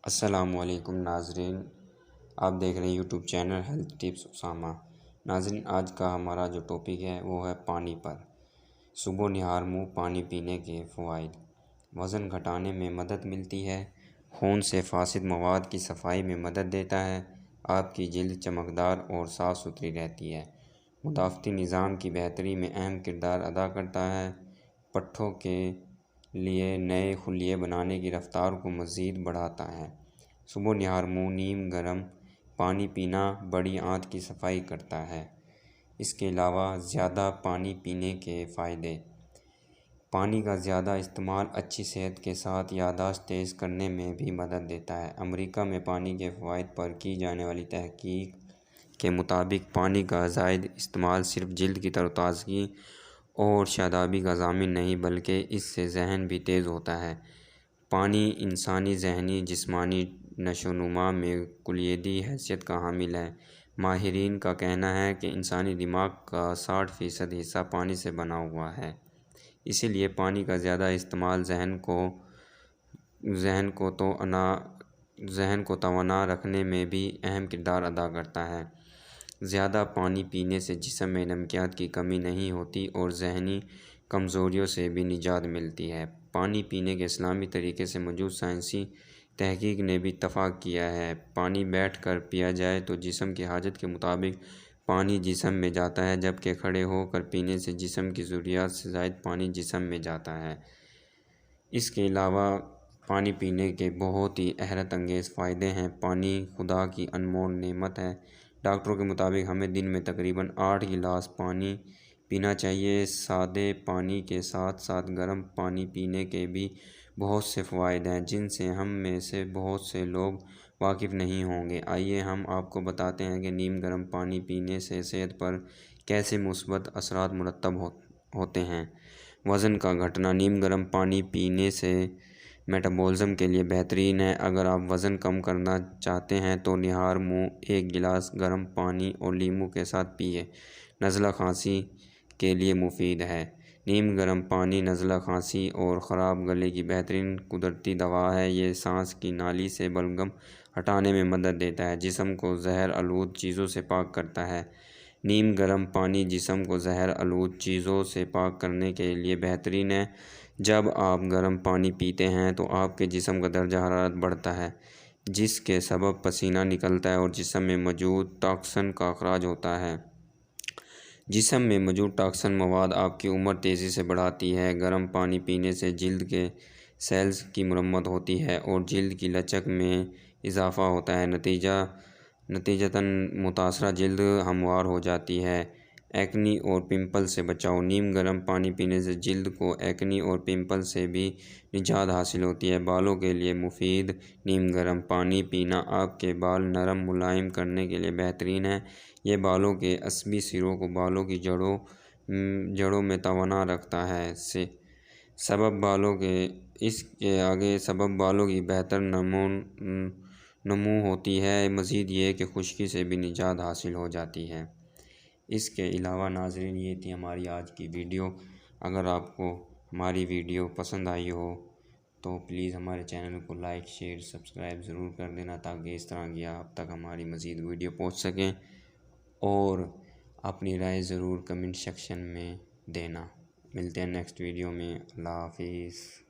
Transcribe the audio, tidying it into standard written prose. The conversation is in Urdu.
السلام علیکم ناظرین، آپ دیکھ رہے ہیں YouTube channel health tips Usama. ناظرین، آج کا ہمارا جو ٹاپک ہے وہ ہے پانی پر۔ صبح نہار منہ پانی پینے کے فوائد۔ وزن گھٹانے میں مدد ملتی ہے، خون سے فاسد مواد کی صفائی میں مدد دیتا ہے، آپ کی جلد چمکدار اور صاف ستھری رہتی ہے، مدافعتی نظام کی بہتری میں اہم کردار ادا کرتا ہے، پٹھوں کے لیے نئے خلیے بنانے کی رفتار کو مزید بڑھاتا ہے۔ صبح نہار منہ نیم گرم پانی پینا بڑی آنت کی صفائی کرتا ہے۔ اس کے علاوہ زیادہ پانی پینے کے فائدے۔ پانی کا زیادہ استعمال اچھی صحت کے ساتھ یادداشت تیز کرنے میں بھی مدد دیتا ہے۔ امریکہ میں پانی کے فوائد پر کی جانے والی تحقیق کے مطابق پانی کا زائد استعمال صرف جلد کی تر و تازگی اور شادابی کا ضامن نہیں بلکہ اس سے ذہن بھی تیز ہوتا ہے۔ پانی انسانی ذہنی جسمانی نشو و نما میں کلیدی حیثیت کا حامل ہے۔ ماہرین کا کہنا ہے کہ انسانی دماغ کا 60% حصہ پانی سے بنا ہوا ہے، اسی لیے پانی کا زیادہ استعمال ذہن کو توانا رکھنے میں بھی اہم کردار ادا کرتا ہے۔ زیادہ پانی پینے سے جسم میں نمکیات کی کمی نہیں ہوتی اور ذہنی کمزوریوں سے بھی نجات ملتی ہے۔ پانی پینے کے اسلامی طریقے سے موجود سائنسی تحقیق نے بھی اتفاق کیا ہے۔ پانی بیٹھ کر پیا جائے تو جسم کی حاجت کے مطابق پانی جسم میں جاتا ہے، جبکہ کھڑے ہو کر پینے سے جسم کی ضروریات سے زائد پانی جسم میں جاتا ہے۔ اس کے علاوہ پانی پینے کے بہت ہی حیرت انگیز فائدے ہیں۔ پانی خدا کی انمول نعمت ہے۔ ڈاکٹروں کے مطابق ہمیں دن میں تقریباً 8 گلاس پانی پینا چاہیے۔ سادے پانی کے ساتھ ساتھ گرم پانی پینے کے بھی بہت سے فوائد ہیں جن سے ہم میں سے بہت سے لوگ واقف نہیں ہوں گے۔ آئیے ہم آپ کو بتاتے ہیں کہ نیم گرم پانی پینے سے صحت پر کیسے مثبت اثرات مرتب ہوتے ہیں۔ وزن کا گھٹنا۔ نیم گرم پانی پینے سے میٹابولزم کے لیے بہترین ہے۔ اگر آپ وزن کم کرنا چاہتے ہیں تو نہار منہ 1 گلاس گرم پانی اور لیموں کے ساتھ پیئے۔ نزلہ کھانسی کے لیے مفید ہے۔ نیم گرم پانی نزلہ کھانسی اور خراب گلے کی بہترین قدرتی دوا ہے۔ یہ سانس کی نالی سے بلغم ہٹانے میں مدد دیتا ہے، جسم کو زہر آلود چیزوں سے پاک کرتا ہے۔ نیم گرم پانی جسم کو زہر آلود چیزوں سے پاک کرنے کے لیے بہترین ہے۔ جب آپ گرم پانی پیتے ہیں تو آپ کے جسم کا درجہ حرارت بڑھتا ہے، جس کے سبب پسینہ نکلتا ہے اور جسم میں موجود ٹاکسن کا اخراج ہوتا ہے۔ جسم میں موجود ٹاکسن مواد آپ کی عمر تیزی سے بڑھاتی ہے۔ گرم پانی پینے سے جلد کے سیلز کی مرمت ہوتی ہے اور جلد کی لچک میں اضافہ ہوتا ہے۔ نتیجتاً متاثرہ جلد ہموار ہو جاتی ہے۔ ایکنی اور پمپل سے بچاؤ۔ نیم گرم پانی پینے سے جلد کو ایکنی اور پمپل سے بھی نجات حاصل ہوتی ہے۔ بالوں کے لیے مفید۔ نیم گرم پانی پینا آپ کے بال نرم ملائم کرنے کے لیے بہترین ہے۔ یہ بالوں کے عصبی سروں کو بالوں کی جڑوں میں توانا رکھتا ہے۔ سبب بالوں کی بہتر نمو ہوتی ہے۔ مزید یہ کہ خشکی سے بھی نجات حاصل ہو جاتی ہے۔ اس کے علاوہ ناظرین، یہ تھی ہماری آج کی ویڈیو۔ اگر آپ کو ہماری ویڈیو پسند آئی ہو تو پلیز ہمارے چینل کو لائک، شیئر، سبسکرائب ضرور کر دینا تاکہ اس طرح کی آپ تک ہماری مزید ویڈیو پہنچ سکیں، اور اپنی رائے ضرور کمنٹ سیکشن میں دینا۔ ملتے ہیں نیکسٹ ویڈیو میں۔ اللہ حافظ۔